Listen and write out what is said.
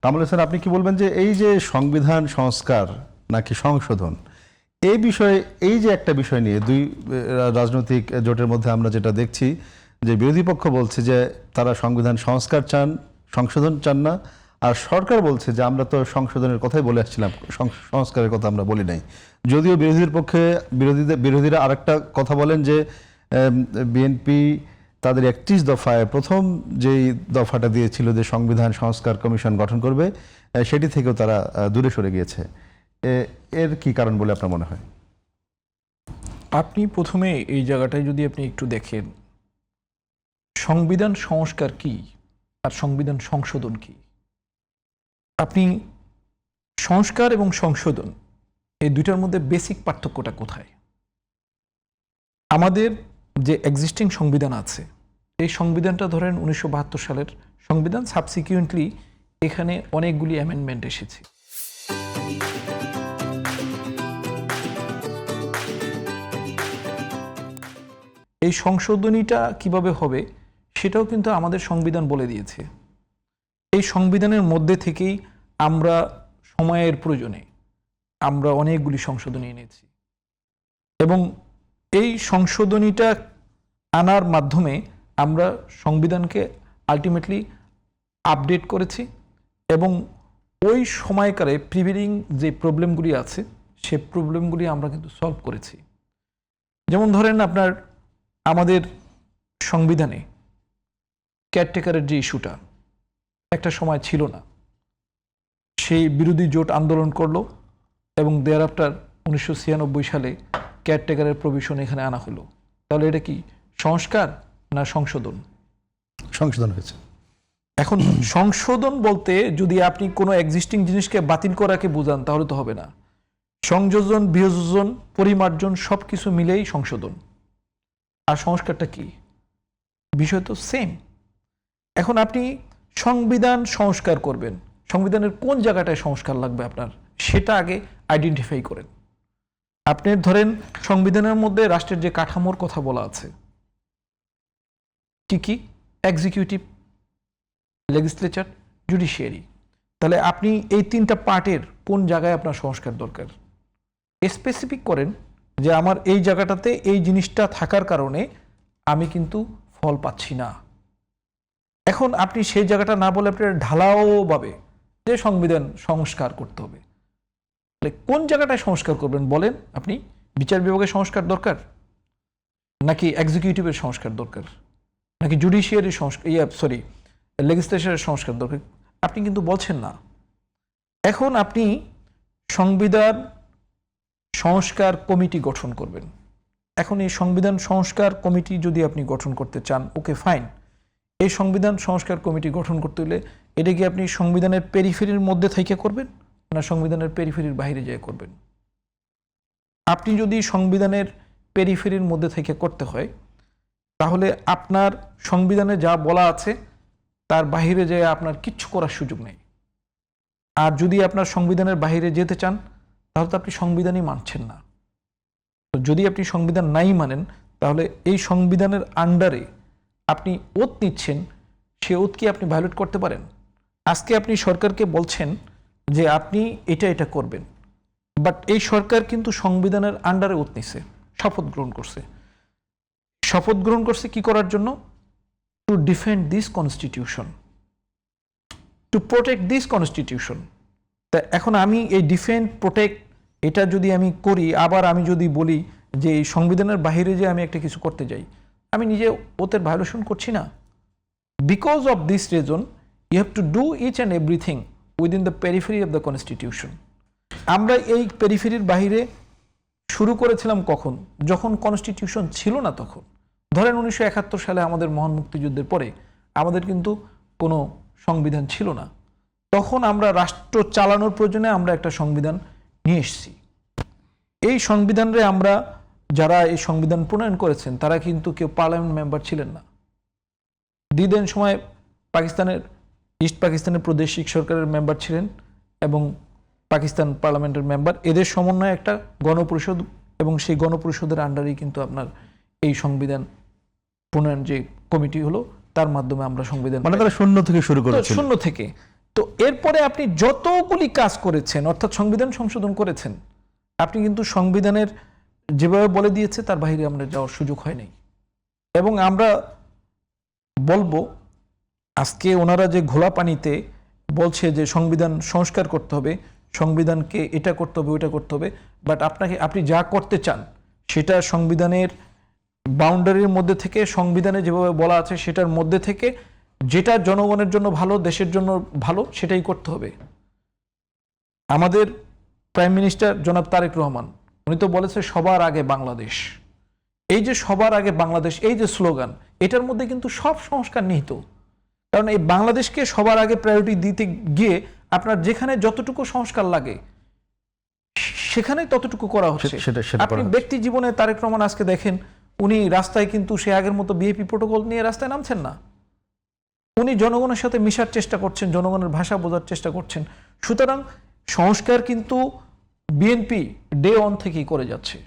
কামাল হোসেন, আপনি কি বলবেন যে এই যে সংবিধান সংস্কার নাকি সংশোধন, এই বিষয়ে এই যে একটা বিষয় নিয়ে দুই রাজনৈতিক জোটের মধ্যে আমরা যেটা দেখছি যে বিরোধী পক্ষ বলছে যে তারা সংবিধান সংস্কার চান, সংশোধন চান না, আর সরকার বলছে যে আমরা তো সংশোধনের কথাই বলে আসছিলাম, সংস্কারের কথা আমরা বলি নাই। যদিও বিরোধীদের পক্ষে বিরোধীরা আরেকটা কথা বলেন যে বিএনপি তাদের 31 দফায় প্রথম যেই দফাটা দিয়েছিল যে সংবিধান সংস্কার কমিশন গঠন করবে, সেটি থেকেও তারা দূরে সরে গিয়েছে। এর কি কারণ বলে আপনার মনে হয়? আপনি প্রথমে এই জায়গাটায় যদি আপনি একটু দেখেন সংবিধান সংস্কার কি আর সংবিধান সংশোধন কি, আপনি সংস্কার এবং সংশোধন এই দুইটার মধ্যে বেসিক পার্থক্যটা কোথায়? আমাদের যে এক্সিস্টিং সংবিধান আছে, এই সংবিধানটা ধরেন 1972 সালের সংবিধান, সাবসিকুয়েন্টলি এখানে অনেকগুলি অ্যামেন্ডমেন্ট এসেছে। এই সংশোধনীটা কিভাবে হবে সেটাও কিন্তু আমাদের সংবিধান বলে দিয়েছে। এই সংবিধানের মধ্যে থেকেই আমরা সময়ের প্রয়োজনে আমরা অনেকগুলি সংশোধনী এনেছি এবং এই সংশোধনীটা আনার মাধ্যমে আমরা সংবিধানকে আলটিমেটলি আপডেট করেছি এবং ওই সময়কারে প্রিভেইলিং যে প্রবলেমগুলি আছে সে প্রবলেমগুলি আমরা কিন্তু সলভ করেছি। যেমন ধরেন আপনার আমাদের সংবিধানে কেয়ারটেকারের যে ইস্যুটা একটা সময় ছিল না, সেই বিরোধী জোট আন্দোলন করলো এবং দেয়ার আফটার 1996 সালে কেয়ারটেকারের প্রভিশন এখানে আনা হলো। তাহলে এটা কি সংস্কার না সংশোধন? সংশোধন হয়েছে। এখন সংশোধন বলতে যদি আপনি কোনো এক্সিস্টিং জিনিসকে বাতিল করাকে বোঝান তাহলে তো হবে না। সংযোজন, বিয়োজন, পরিমার্জন সব কিছু মিলেই সংশোধন। আর সংস্কারটা কি? বিষয় তো সেম। এখন আপনি সংবিধান সংস্কার করবেন, সংবিধানের কোন জায়গাটায় সংস্কার লাগবে আপনার সেটা আগে আইডেন্টিফাই করেন। আপনি ধরেন সংবিধানের মধ্যে রাষ্ট্রের যে কাঠামোর কথা বলা আছে, কি কি? Executive, legislature, judiciary. তাহলে আপনি এই তিনটা পার্টের কোন জায়গায় আপনার সংস্কার দরকার স্পেসিফিক করেন যে আমার এই জায়গাটাতে এই জিনিসটা থাকার কারণে আমি কিন্তু ফল পাচ্ছি না। এখন আপনি সেই জায়গাটা না বলে আপনার ঢালাওভাবে যে সংবিধান সংস্কার করতে হবে, তাহলে কোন জায়গাটায় সংস্কার করবেন বলেন? আপনি বিচার বিভাগের সংস্কার দরকার, নাকি এক্সিকিউটিভের সংস্কার দরকার, নাকি জুডিশিয়ারির সংস্কার, লেজিসলেচারের সংস্কার দরকার? আপনি কিন্তু বলছেন না। এখন আপনি সংবিধান সংস্কার কমিটি গঠন করবেন। এখন এই সংবিধান সংস্কার কমিটি যদি আপনি গঠন করতে চান, ওকে ফাইন। এই সংবিধান সংস্কার কমিটি গঠন করতে হলে এটা কি আপনি সংবিধানের পেরিফেরির মধ্যে থেকে করবেন না সংবিধানের পেরিফেরির বাইরে যেয়ে করবেন? আপনি যদি সংবিধানের পেরিফেরির মধ্যে থেকে করতে হয় তাহলে আপনার সংবিধানে যা বলা আছে তার বাইরে যেয়ে আপনার কিচ্ছু করার সুযোগ নেই। আর যদি আপনার সংবিধানের বাইরে যেতে চান তাহলে তো আপনি সংবিধানই মানছেন না। তো যদি আপনি সংবিধান নাই মানেন তাহলে এই সংবিধানের আন্ডারে আপনি ওত নিচ্ছেন, সে ওত কি আপনি ভায়োলেট করতে পারেন? আজকে আপনি সরকারকে বলছেন যে আপনি এটা এটা করবেন, বাট এই সরকার কিন্তু সংবিধানের আন্ডারে ওত নিছে, শপথ গ্রহণ করছে। শপথ গ্রহণ করছে কি করার জন্য? To defend this constitution, to protect this constitution. তা এখন আমি এই ডিফেন্ড, প্রোটেক্ট এটা যদি আমি করি, আবার আমি যদি বলি যে এই সংবিধানের বাইরে যে আমি একটা কিছু করতে যাই, আমি নিজে ওতের ভায়োলেশন করছি না? Because of this reason you have to do each and everything within the periphery of the constitution. আমরা এই পেরিফেরির বাইরে শুরু করেছিলাম কখন? যখন কনস্টিটিউশন ছিল না তখন। ধরেন 1971 সালে আমাদের মহান মুক্তিযুদ্ধের পরে আমাদের কিন্তু কোনো সংবিধান ছিল না। তখন আমরা রাষ্ট্র চালানোর প্রয়োজনে আমরা একটা সংবিধান নিয়ে এসেছি। এই সংবিধানে আমরা যারা এই সংবিধান প্রণয়ন করেছেন তারা কিন্তু কেউ পার্লামেন্ট মেম্বার ছিলেন না। দিন সময় পাকিস্তানের ইস্ট পাকিস্তানের প্রাদেশিক সরকারের মেম্বার ছিলেন এবং পাকিস্তান পার্লামেন্টের মেম্বার। এদের সমন্বয়ে একটা গণপরিষদ এবং সেই গণপরিষদের আন্ডারেই কিন্তু আপনার এই সংবিধান প্রণয়ন যে কমিটি হলো তার মাধ্যমে আমরা সংবিধান, মানে তারা শূন্য থেকে শুরু করেছিল। শূন্য থেকে তো এরপরে আপনি যতগুলি কাজ করেছেন, অর্থাৎ সংবিধান সংশোধন করেছেন, আপনি কিন্তু সংবিধানের যেভাবে বলে দিয়েছে তার বাইরে আমরা যাওয়ার সুযোগ হয় নাই। এবং আমরা বলবো আজকে ওনারা যে ঘোলা পানিতে বলছে যে সংবিধান সংস্কার করতে হবে, সংবিধানকে এটা করতে হবে ওইটা করতে হবে, বাট আপনি যা করতে চান সেটা সংবিধানের বাউন্ডারির মধ্যে থেকে, সংবিধানে যেভাবে বলা আছে সেটার মধ্যে থেকে, যেটা জনগণের জন্য ভালো, দেশের জন্য ভালো, সেটাই করতে হবে। আমাদের প্রাইম মিনিস্টার জনাব তারেক রহমান উনি তো বলেছে সবার আগে বাংলাদেশ। এই যে সবার আগে বাংলাদেশ, এই যে স্লোগান, এটার মধ্যে কিন্তু সব সংস্কার নিহিত। কারণ এই বাংলাদেশকে সবার আগে প্রায়োরিটি দিতে গিয়ে আপনার যেখানে যতটুকু সংস্কার লাগে সেখানে ততটুকু করা হচ্ছে। আপনি ব্যক্তি জীবনে তারেক রহমান আজকে দেখেন, উনি রাস্তায় কিন্তু সে আগের মতো বিএপি প্রোটোকল নিয়ে রাস্তায় নামছেন না। উনি জনগণের সাথে মিশার চেষ্টা করছেন, জনগণের ভাষা বোঝার চেষ্টা করছেন। সুতরাং সংস্কার কিন্তু বিএনপি ডে ওয়ান থেকেই করে যাচ্ছে।